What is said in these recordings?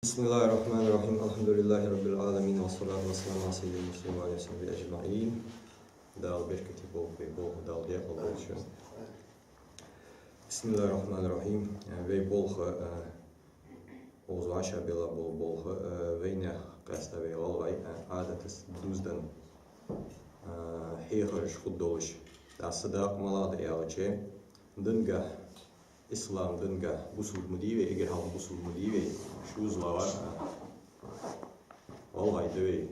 Bismillahirrahmanirrahim. Elhamdülillahi Rabbil alemin. Ve salatu ve selamu ala seyyidil muslimin ve aleyhi ve ecma'in. Dal berketi bol dal diye oluşu. Bismillahirrahmanirrahim. Ve bol ozvaşa bela bol ve ne qasta ve olay adates duzdan heger şuddoluş. Da sadak malad eyalçe dınga İslam dınga busul mudive eğer hal busul mudive şu zlavar olay döve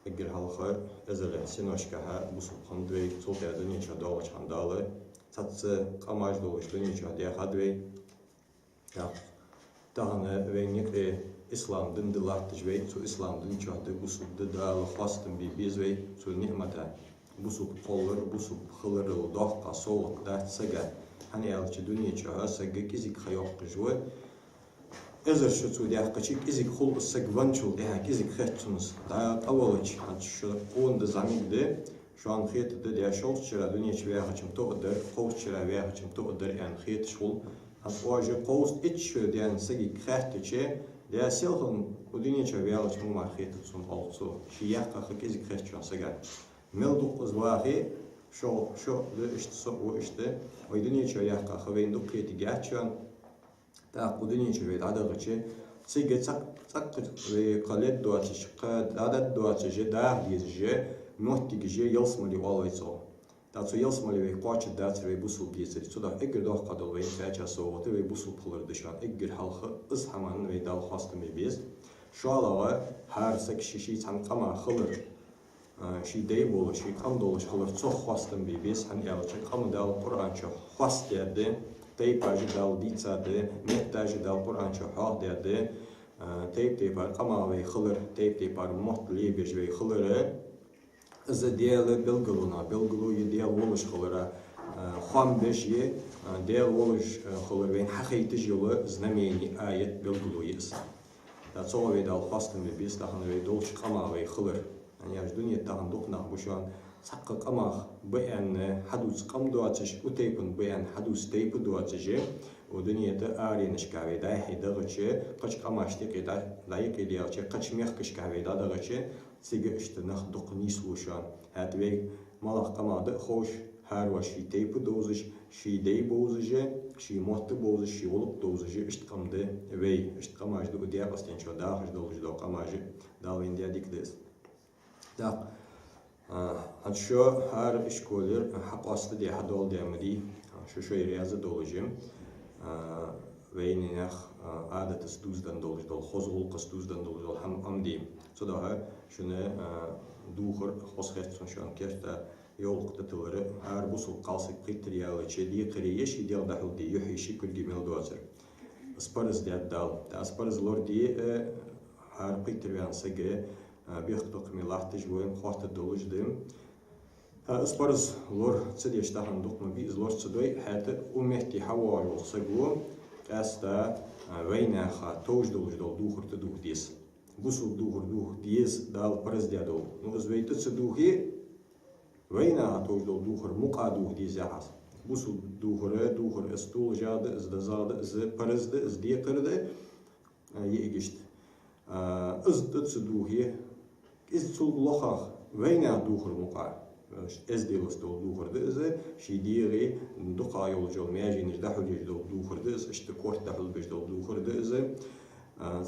eğer halka ezele sinoşkaha busul kandve soltaya dünya çadalı çandalı satsı kamaj doluş dünya çadaya hadve ya dağını ve nekre İslam din dilatış ve su İslam din çadı busul dağlı fastın bir biz ve su nimata busul kollar busul xılır dohqa soğuk Даьцеи hani alçı dünya çağı sagı kizik hayok kıjwa ezer şu tudiya kaçık kizik xul sagvançul ya kizik xetsunuz da avalaç han şu onda zamigde şu an xetde de yaşol çıra dünya çağı haçım to der qoş çıra ve haçım to der yani xet şul han oje qoş iç şu diyen sagi xetçe de selhun o dünya çağı ve haçım ma xetsun olsu şiyah ka kizik xetçun sagat melduk uzvahi şu de işte o işte o dünya çağı ya ka xaveyn dukketi geçen da o dünya çağı ve adagıçı Sige tak ve kalet doğaçı adat doğaçı da diyece muhtice yalsmali olayso da so yalsmali ve qaçı da ve busul diyece suda eğer doğ kadal ve kaça soğutu ve busul pulur dışan eğer halkı ıshaman ve dal hastım biz şu alava her sak şişi tanqama xılır şi dey bolu şi qam doluş xılır çox hastım biz hani alçak qam dal Kur'an çox hast derdi Teyp dal Даьцеи, met dal Kur'an çok hak derdi. Teyp var ama ve xılır, teyp var muhtli bir ve xılırı. İzle değerli bilguluyu değerli oluş xılırı. Xan beşi değerli oluş xılır ve hakiki yolu znameni ayet bilguluyu. Da çoğu ve dal fastın ve biz daha ve dolç ama ve xılır. Yani dünya daha dokna bu şu an Sakık ama beyan hadus kam doğaçış uteypun beyan hadus teypu doğaçıcı o dünyada arayış kahve dahi dağıcı kaç kamaştık layık ediyorçı kaç mehkış kahve dağıcı sige işte nah dokuni suşan hat ve malak kamadı hoş her var şi teypu doğucı şi dey bozucu şi mohtu bozucu şi olup doğucı işte kamdı ve işte kamaşdı o diğer aslında daha doğucu da kamacı dalın diye dikdes da şu her işkoller hak aslı diye hadol diyemedi şu riyazı dolacağım ve ne adet duzdan dolacak dol hozul qas duzdan dolacak ham amdi soda şunu duhur hosxet şu an kerta yol qıtları her bu sul qalsı kriteriyalı çedi qiriyeş ideal dahul diye yuhishi kul gimel dozer asparız diye dal asparız lor diye her kriteriyan sege بيخطق من لحتج وين خاطر دولجدم اسبرز لور تسدي اشتهن دقم بيز لور تسدوي حتى ومهتي حوار وسجو استا وينا خا توج دولج دول دوخر تدوخ ديس بوسو دوخر دوخ ديس دال برز ديادو نو زويت تسدوخي وينا توج دول دوخر مقا دوخ ديس يحس بوسو دوخر استول جاد از دزاد از برز از دي قرده يجشت از تسدوخي İz sulluğaq veyna duhur muqa ez delostol duhurda iz şidiri duqa yolcul mejiniz dahul yol duhurda iz işte kort dahul bejdol duhurda iz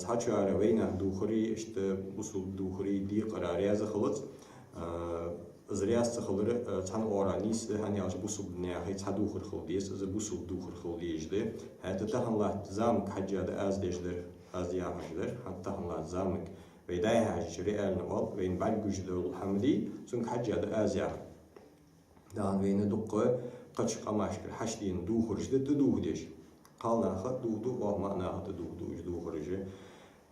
saçara veyna duhuri işte busul duhuri di qarar yaz xalat iz riyas xaları tan oranis hani az busul ne hiç duhur xaldis iz busul duhur xaldijde hatta tahanla zam hajjada az dejdir az yahajdir hatta hanla zamik ويدايها جريئة النوال وين بعد جوجد الحمدي سنك حاجة هذا أزياء دان وين دقة قش قماشكر حشدين دو خرجت تدوه ديش قالنا خد دو وما ناخد دو خرج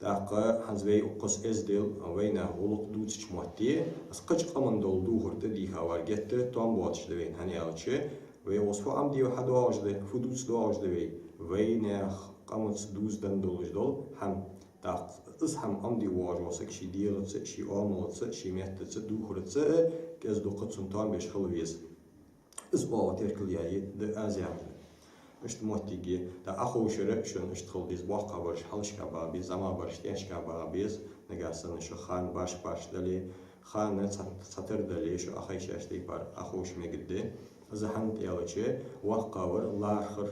دقة حنزوي قص إزدل وين غلق دو تشموتي بس قش قمن دو خرجت دي خوار جت توم واتش دوين هني ألشة ويوصفو عم ديو حد واجد فدوس واجد وين قمص دوز دن دولج دول هم دق از هم آمدی واجوسه که شی دیرتse شی آملتse شی مهتتse دوخرتse که از دوقت سنتان بیش خلویز از باور ترکلیایی د ازیام işte muhtigi da ahuşere şun işte kıldiz vakka barış halışka babiz zaman barış gençka babiz negasını şu han baş dali hanı satır dali şu ahayşaştı var ahuş megiddi zahan diyalıcı vakka var lahır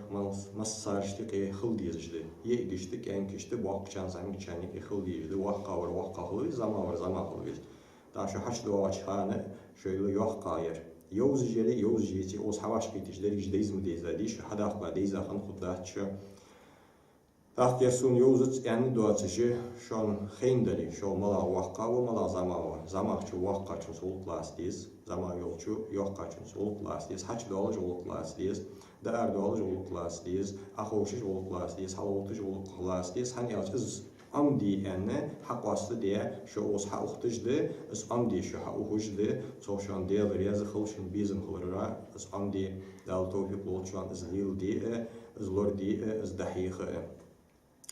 masarıştı ki kıldizdi ye gişti en kişti vakçan zaman geçenlik kıldizdi vakka var kıldiz zaman kıldiz da şu haç doğaç hanı şöyle yok kayır يوز جيتي أوز حواش كيتش داريش دايزم ديزاديش حداق با ديزا خن خداتش تاخيرسون يوزت يعني دواتشي شون خين داري شو ملا وقا وملا زما شو وقا شو سول كلاس ديز زما يولشو يوقا شو سول كلاس ديز حاج دولج ول كلاس ديز دار دولج ول كلاس ديز اخوش ول كلاس ديز حلوتش ول كلاس ديز هني از amdi enne hak vasıtı diye şu os ha uhtijdi es amdi şu ha uhujdi soşan değerler yazı kılışın bizim kılırra es amdi dal tawfiq bolçan es lil diye es lor diye es dahiqe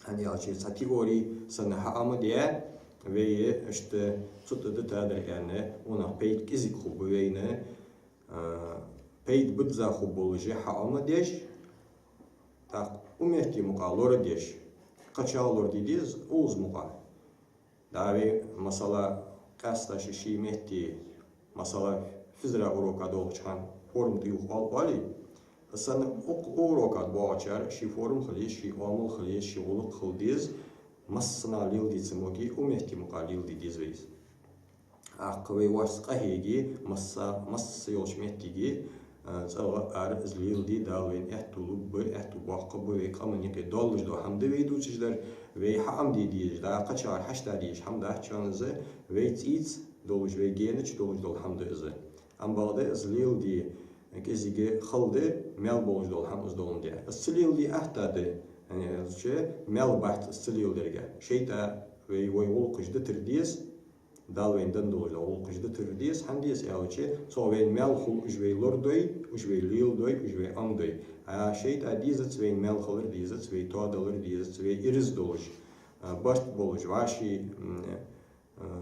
hani açı kategori sana ha ama diye ve işte tuttu tadır yani ona peyt kizik hubu veyne peyt bidza hubuluji ha ama diye tak umehti muqalor diye kaçağılır dediğiz oğuz muqa. Davi masala kastaşı şiimehti masala fizra urokada olçan forum duyuq alpali. Sana o urokad boğaçar şi forum xiliz, şi amul xiliz, şi uluq xildiz massına lil ditsimogi umehti muqa lil dediğiz veyiz. Aqvi vasqa hegi massa yolşmehtigi صار أعرف إزليل دي دالين إحتولو بإحتو باقب ويقامن يقي دولج دو حمد ويدو تجدر وي حام دي ديج دا قشار حشتا ديج حمد أحشان زي وي تيت دولج وي جينج دولج دول حمد إزي أم بعد إزليل دي كيزيجي خلدي مال بولج دول حمد دولم دي إزليل دي أحتا دي يعني شيء مال بحت إزليل درجة شيء تا وي ولقش دتر ديس دالوين دندول أول قجدة ترديس هنديس أوجه صوين مال خل أجوي لوردوي أجوي ليل دوي أجوي أم دوي شيء تاديزت صوين مال خلر ديزت صوي تادلر ديزت صوي إرز دولش باشت بولش واشي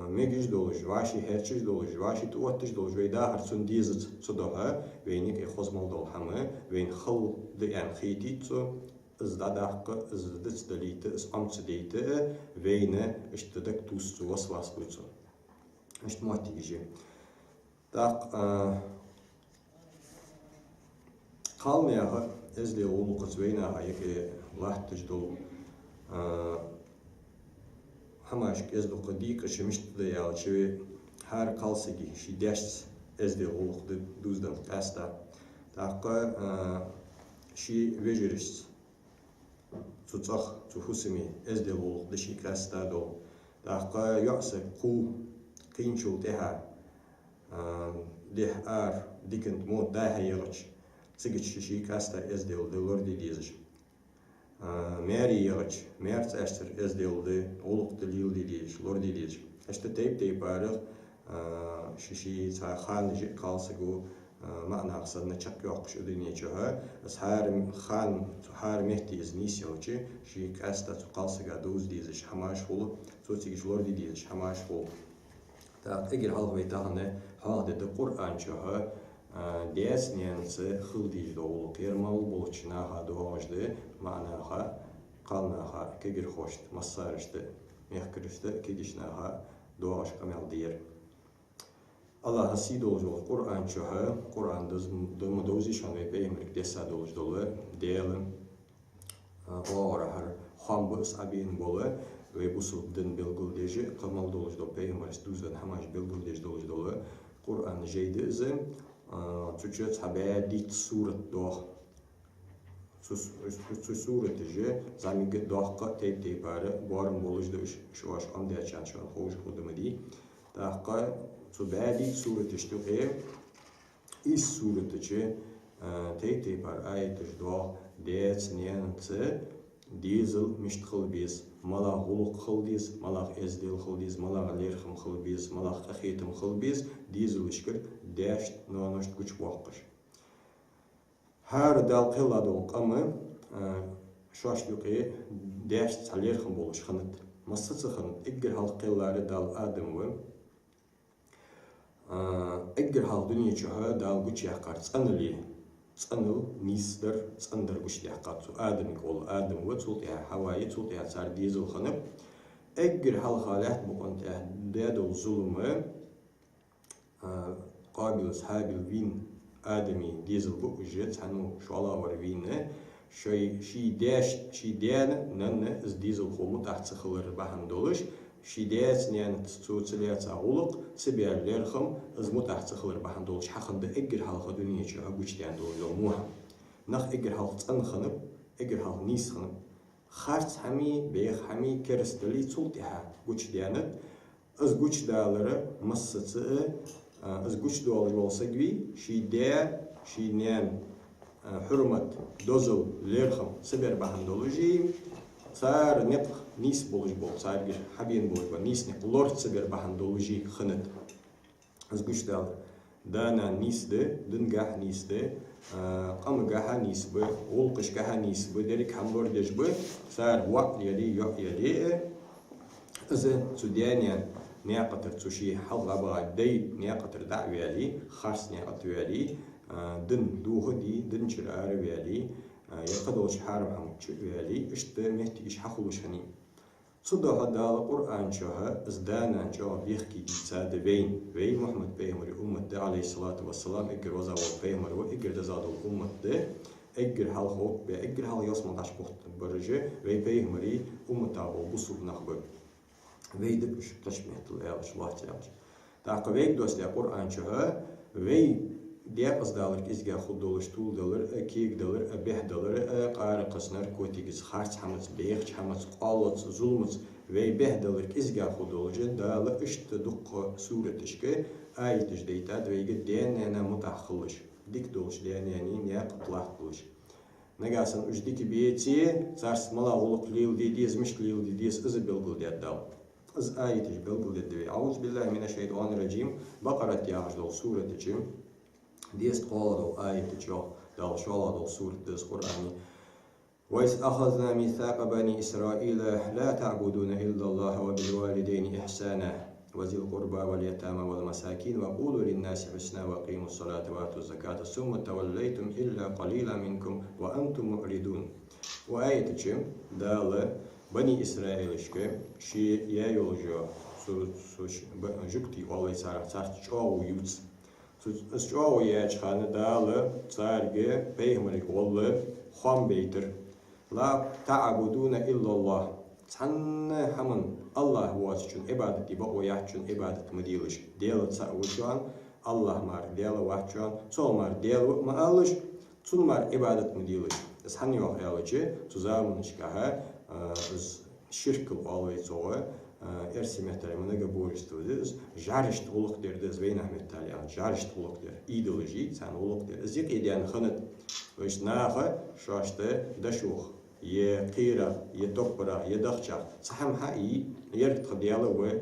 ميجش دولش واشي هرچش دولش واشي تواتش دولش ويدا هرسون ديزت صدها وينك إخوزمال دول همه وين خل ديان خيتي تو إزدادق إزدت دليت إس أمس ديت وين اشتدك توست وصواس بوتو işte muhtici. Tak kalmaya ezli oğlu kızveyna ayki lahtış dol hamaşk ezli qadik şemişti de ya çevi her kalsigi şi ders ezli oğlu duzdan kasta tak şi vejeriş tutsaq tuhusimi ezli oğlu dişi kasta dol tak yasa ku قينشو تها ده ديكنت مو ده يغش سجت شيء كاستا إزديل دلور دي ديزش ماري يغش مارس أشتر إزديل ده أولق دليل دي ديش لور دي ديش أشت تيب بارغ شيء خان جي كالسجو معنى أقصد نشك يقش الدنيا جها بس هار مهتي إزنيس يوجي شيء كاستا كالسجا دوز ديزش حماش هو توتيج لور دي ديزش حماش هو Так, эгер халвей тахне халде де Qur'an чаха дес ненсе хилдиж доул кермал болчина ха доожде манаха қалнаха кегер хошт массарышты мехкрышты кедишнаха доаш камел дир Allah hasi dolujul Qur'an чаха Qur'an дым дози шанвей беймрик деса долуж долу дейлим оора хар хамбус абин болу ve bu sudden belguldeji kamal doluş do peygamber duzdan hamaş belguldeji doluş dolu Kur'an jeydi ze Türkçe tabedi suret do su suret je zamige dohqa tey bare barım boluş do şu aş ande açan şu hoş hodumedi taqa tabedi suret işte is suret je tey bare ayet do dets niente ديزل مشت خلبيز ملا غلق خلبيز ملا إزديل خلبيز ملا غليرخم خلبيز ملا خخيتم خلبيز ديزل إشكر داشت نونشت كوش واقش هار دال قلا دول قمة شاش لقي داشت غليرخم بولش خنت مصص خنت إجر هال قلا دال آدم و إجر هال دنيا جها دال كوش يحقر تسأنلي صنل نيسدر صندر قشتي حقاتو آدم يقول آدم وتصوتها حواي تصوتها صار ديزل خنب أجر هالخالات بقنت دادو الظلم قابل أصحاب الوين آدمي ديزل بقجت هنو شوالا وروين شي دان نن از ديزل خو تحت خلر بحن دولش شي داس نيان تسوتليات عولق سبيع ليرخم از تحت خلر بحن دولش حقن أجر هالخدونية شو أبوش دان دول موها نخ أجر هالخن خنب أجر هالنيس خنب خارج حمي بيخ حمي كرستلي تصوتها قوش ديانت از قوش دالر مصت از قوش دال والسجوي شي نيان حرمة دوزل ليرخم سبير بحندولوجي صار نبخ نيس بولج بول صار جر حبين بولج نيس نق لورد سبير بحندولوجي خنت از قوش دالر دانا نيس ده دنجح نيس ده قام جها نيس به ولقش جها نيس به دريك حملور دج به صار وقت يلي إذا سودانيا ناقتر تشي حلقة بعد دي ناقتر دعوة لي خاص ناقتر لي دن دوه دي دن شرار لي يقدر شحار عم لي إشت مهتي إش حخلوش هني صدق هذا القرآن شها إزدانا شها بيحكي دي ساد بين محمد بيمر أمة عليه الصلاة والسلام إجر وزا وبيمر وإجر دزاد الأمة ده إجر حلقه بإجر حل يسمع داش بخت برجة بيمري أمة أو بصوب نخبر ويد بش تشميت الألش واحتياج تعقبيك دوست القرآن شها دياب أصدالك إزجا خدولش طول دولار كيك دولار به دولار قارة قصنر كوتيجز خارج حمص بيخ حمص قالت ظلمت به دولار إزجا خدولش دال إشت دق سورة تشكي آية جديدة دويجي دين أنا متأخلش ديك دولش دين يعني نيا قطلع دولش نجاسن إيش ديك بيتي صارت ملا غلق ليل ديز مش ليل ديز إز بلغل دال إز آية بلغل دوي أعوذ بالله من الشيطان الرجيم بقرة يعجل سورة تجيم ديست قالوا آية تجاه دال شالا دال سورة دس قرآني وإذ أخذنا ميثاق بني إسرائيل لا تعبدون إلا الله وبالوالدين إحسانا وذي القربى واليتامى والمساكين وقولوا للناس حسنا وأقيموا الصلاة وآتوا الزكاة ثم توليتم إلا قليلا منكم وأنتم معرضون وآية تجاه دال بني إسرائيل شي يا يولجا جكتي والله صار شاو يوتس Şoğu yaşanı dağlı, sargı, peygamberik oğlu, xan beytir. La ta'abuduna illallah. Sanne hamın Allah vaaz için ibadeti bağoyah için ibadet mi deyiliş. Deli sağuçan, Allah mar deli vahçan, sol mar deli mi alış, sun mar ibadet mi deyiliş. Sanne yok yalıcı, tuzamın işgaha, şirkil olayı çoğu, ersi mehteremine geboristuduz, jarist oluk derdiz ve nahmetaliyan, jarist oluk der, ideoloji, sen oluk der. Zik ediyen xanıt, ve naha şaştı daşuh, ye qira, ye topra, ye dağçak, saham ha'i, yert diyalı ve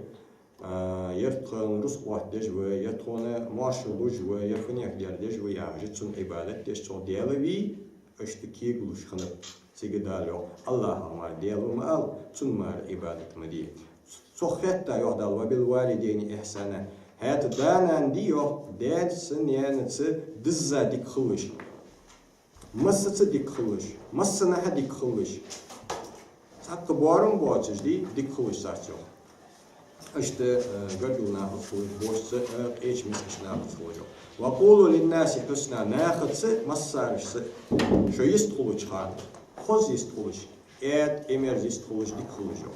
yert rus vahdej ve yert ona marşaluj ve yerfiniyak derdej ve yağcıtsun ibadet deş çok diyalı ve öşteki guluş xanıt. Sigidal yok, Allah'a mar diyalı mı al, tun mar ibadet mi diye. Sohbet yodal ve bil valideyni ihsana. Hayat danan diyor, dersin yanıtı dızza dik kılış. Masıtı dik kılış. Masınaha dik kılış. Hakkı boğarım boğazız değil, dik kılış saç yok. İşte gördüğün nâhı boşsa, geçmiş nâhı yok. Ve kulu linnâsi hüsnâ nâhıtsı, masarışsı. Şu yist kılıç xardı. Xoz yist kılıç. Emerz yist kılıç dik kılış yok.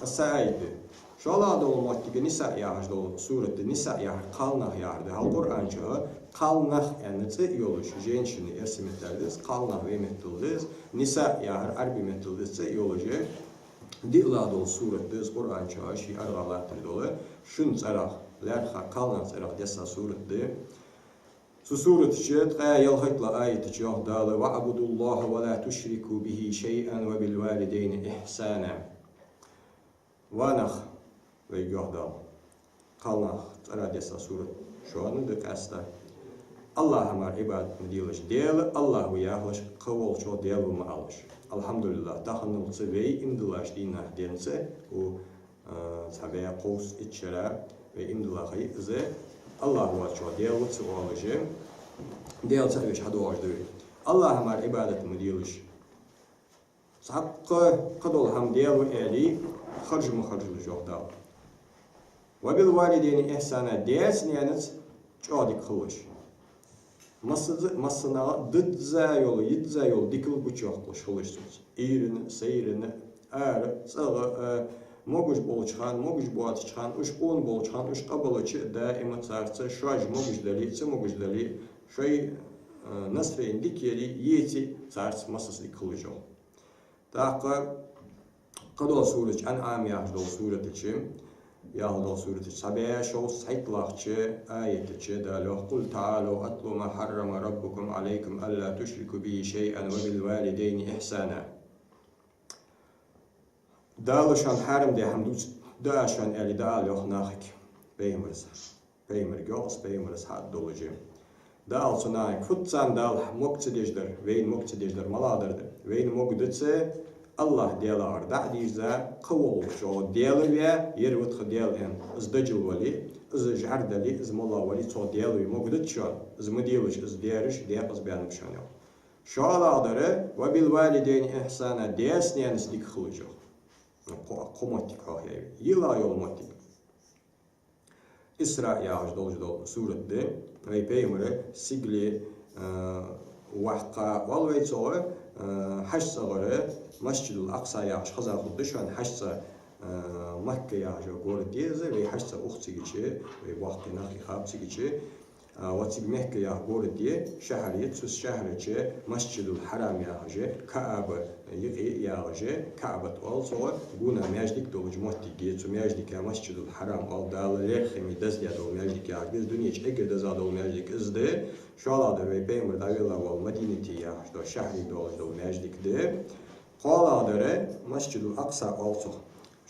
Asaydı. Şola da olmak gibi nisa yağdı surette nisa yağ kalnah yağdı. Hal Kur'anca kalnah yani yoluş. Женщины ersimetlerdiz. Kalnah ve metıldiz. Nisa yağ arbi metıldiz yoluje. Dilla da surette Kur'anca şi aralattır dolu. Şun sarah lerha kalnah sarah desa surette. Su suret şet qaya yalhaytla ayet yağdalı ve abudullah ve la tuşriku bihi şey'en ve bil valideyni ihsana. Vanah ve yohdal. Kalnah radiyasa suret. Şu anı da kasta. Allah'a mar ibadet mi diyiliş. Diyeli Allah'u yağlaş. Kıvol çoğu diyeli mi alış. Alhamdulillah. Dağınılsı ve imdilaş dinah dense. O sabaya kovs içere ve imdilahı izi. Allah'u çoğu diyeli mi alışı. ديال سألش حدواج دوي الله همار عبادة مديلش حق قدول هم ديالو إلي خرج مخرج الجوهدال وبالوالدين إحسانا ديس نيانت جادك خلش مسنا ضد زايول يتزايول ديكل بوچوخ خلش إيرن سيرن صغ موجش بولچخان موجش بواتچخان وش قون بولچخان وش قبلچ دائما صارت شاج موجش دلي موجش دلي شيء نصرين ديكيري يتي صارت مسس ديكلجو تاقا قدول سورة أنعام يهدول سورة تشم يهدول سورة سبع شو سيطلق آية دالو قل تعالوا أتلو ما حرم ربكم عليكم ألا تشركوا به شيئا وبالوالدين إحسانا دالو شان حرم دي حمدوش دا شان ألي دالو خناخك بيمر جوس بيمرس حد دولجي دال صناعك فتسان دال مقتدجدر وين مقتدجدر ملادرد وين مقدتسه الله ديالار دعديزا قول شو ديالويا يروت خديالهن از دجل ولي از جعردلي از ملا ولي صو ديالوي مقدت شو از مديلش از ديارش ديقز بيانم شانيو شو علادره وبالوالدين إحسانا ديسني أنسلك خلجو قومتك هاي يلا يومتك إسراء يعج دول سورة دي وي بيمره سيجلي وحقا والويتوه حش صغره مسجد الأقصى يعج خزر خدشان حش مكة يعج وقول ديزه وي حش أختيجي وي وحقي ناخي خابتيجي واتيج مكة يعج قول دي شهرية سوس شهرية مسجد الحرام يعج كعبة يقي يعج كعبة ألصوه قونا ماجدك دولج موتيجي تو ماجدك مسجد الحرام أل دال لخمي دزيا دول ماجدك يعج بس دنيا إجر دزا دول ماجدك إزده شو على ده بيمر دايلا والمدينة يعج دول شهري دول ماجدك ده قال ده مسجد الأقصى ألصوه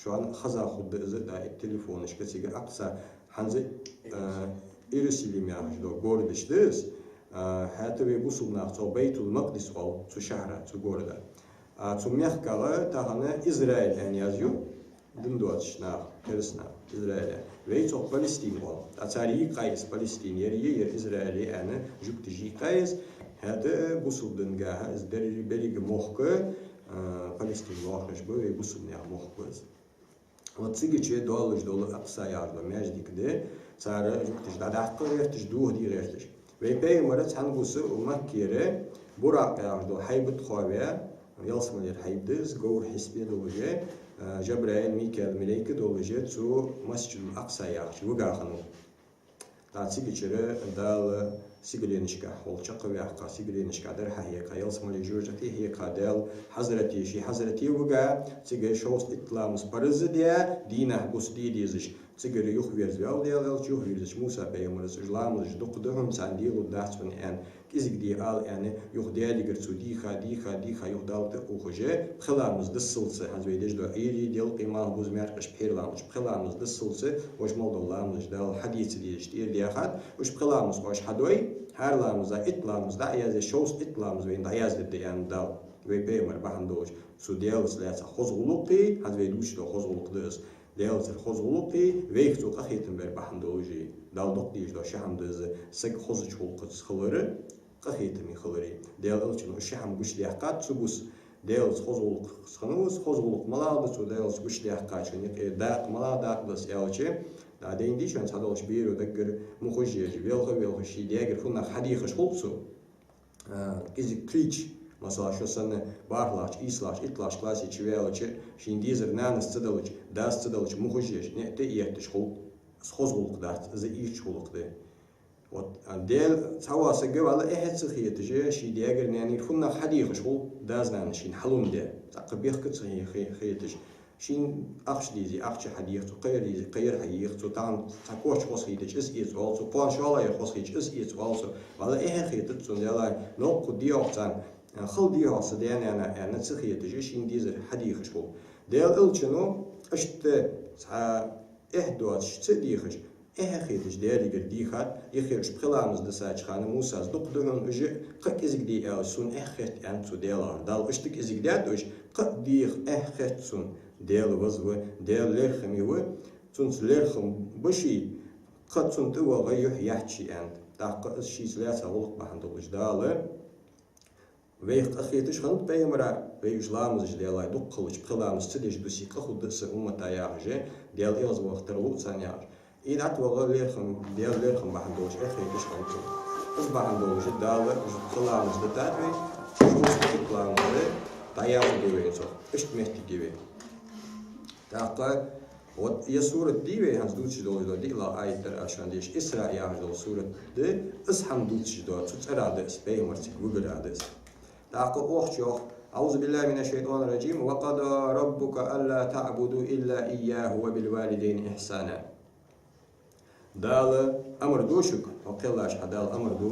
شو عن خزا خد إزد ده التليفون إيش كتيجي أقصى حنزي إيرسيليم يعج دول قردش دس حتى بيبوسلنا تو بيت المقدس أو تو شهر تو قرده تو ميخكالة تاهنا إسرائيل أن يزيو دندواتش نا كرسنا إسرائيل ويتو فلسطين أو أتاري قايس فلسطين ير إسرائيلي أنا جبت جي قايس هذا بوسل دنجاها إز دري بريج موخك فلسطين واخش بو بوسلنا موخبز وتسيجي شيء دول أقصى يارد ماجدي كده صار جبتش دا دقة ريحتش دوه دي ريحتش ويبي مرات هنبوس ومكيرة براق يارد حيبت خوابه يلسم لير حيبدز جور حسبي دولجة جبرائيل ميكال ملاك دولجة تو مسجد الأقصى يارد وقع خنو تاسيجي شيء دال سيجلينشكا والشق ويحقا سيجلينشكا در حيقا يلسم لي جورجتي هي قادل حضرتي وقع سيجي شوس إطلام سبارزديا دينه بوس ديزش تجري يخبرز بيال ديال يخبرز موسى بيمرز جلامز دقدهم سانديلو داتون ان كيزك دي آل ان يخديالي قرتو ديخا يخدالت أوخجة بخلامز دسلسة هزوي ديش دو إيري ديال قيمال بوز ميرقش بخيرلامز بخلامز دسلسة وش مولدو لامز دال حديث ديش دير ديخات وش بخلامز وش حدوي هر لامز إطلامز دا يازي شوس إطلامز وين دا يازد ديان دال وي بيمر بحندوش سو ديالس لاتsa خزغلوقي هزوي دوش دو خزغلوق دس ديالت الخزغلوقي ويكتو قخيتن بر بحندوجي دال دوق ديش دو شحم دز سك خزج حلقت خلره قخيتن خلري ديال الچن شحم گوش ديقات سوبوس ديالت خزغلوق خنوس خزغلوق ملابس وديالت گوش ديقات شني داق ملاداق دس يالچي دا ديندي شن صدالش بيرو دگر مخجي ويلغ شي ديگر فنا حديخش خلصو كيزي كريتش مثلا شو سنة بارلاش إسلاش إطلاش كلاسي شويلش شين ديزر نانس تدلش داس تدلش مخجيش نأتي يهتش خلق خزغلق دات زي إيش خلق ده وديل توا سجوا على إحد سخية تجي شي دياجر ناني فنا حديقش خلق داز نان شين حلون ده تقبيخ كتسخي خيتش شين أخش ديزي أخش حديقة قير ديزي قير حديقة تان تكوش خصيتش إس إيش والسو بان شالا يخصيتش إس إيش والسو على إحد خيتت سون يلا نوق ديوقتان خل ديها صديان أنا تسخية تجيشين ديزر حديقش هو ديال إلشنو أشت إحدوات شتديخش خيتش ديالي قرديخات يخيرش بخلامز دساج خانة موسى دق دهن أجي قك إزق دي سون خيت أنتو ديالار دال أشتك إزق دياتوش قك ديخ خيت سون ديال وزوة ديال ليرخمي و سون ليرخم بشي قد سون توا غيح يحشي أنت تاق الشيء ثلاثة غلق بحند الجدال ويق أخيتش خند بيمرا ويجلام زج ديال يدق خلش بخلام استديش دوسي خد دس أمة ياجي ديال إيز وقتر لوتسان ياج إذا توغل ليرخم ديال ليرخم بحندوش أخيتش خند بس بحندوش دال خلام استداتوي شوف بخلام ده تيار ديوين صح اشتمت ديوين تاق Вот я сурат диве ханс дучи доло дила айтер ашан диш Исра яж дол сурат де ис хам дучи до цуцарады спеймарти вуградес. Так охчох أعوذ بالله من الشيطان الرجيم وقضى ربك ألا تعبدوا إلا إياه وبالوالدين إحسانا. دال أمر دوشك وقلاش حدال أمر دو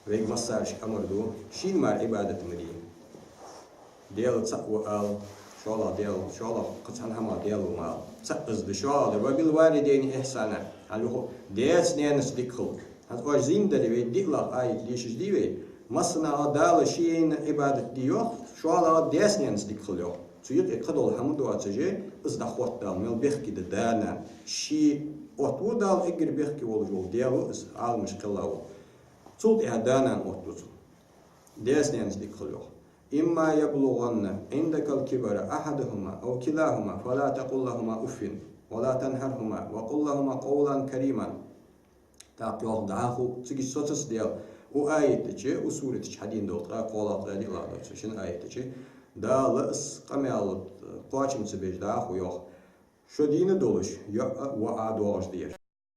ويك مسارش أمر دو شين مار عبادة مريم. ديال تقوى آل شالا ديال شالا قطعن هما ديال ومال تقز بشالا وبالوالدين إحسانا على ديس نينس ديكل هاد واش زين دلي ديلا آية ليش ديوي مسنا دال شين عبادة ديوخ شالا ديس نينس ديكل يوخ تيجي قدول حمدو أتجي إز دخوت دال ميل بيخكي دانا شي أوتو دال إجر بيخكي والجول ديالو إز عالم مشكلة تولت إهدانا أوتو ديس نينس ديكل يوخ إما يبلغن عندك الكبر أحدهما أو كلاهما فلا تقل لهما أف ولا تنهرهما وقل لهما قولا كريما تاقيوه دعاخو تيجي سوتس ديال وآيتك وسورتك حدين دوت قولات غادي لا دوت شن آيتك دا لأس قميال قاچم تبيج دعاخو يوخ شو دين دولش وعاد واش دير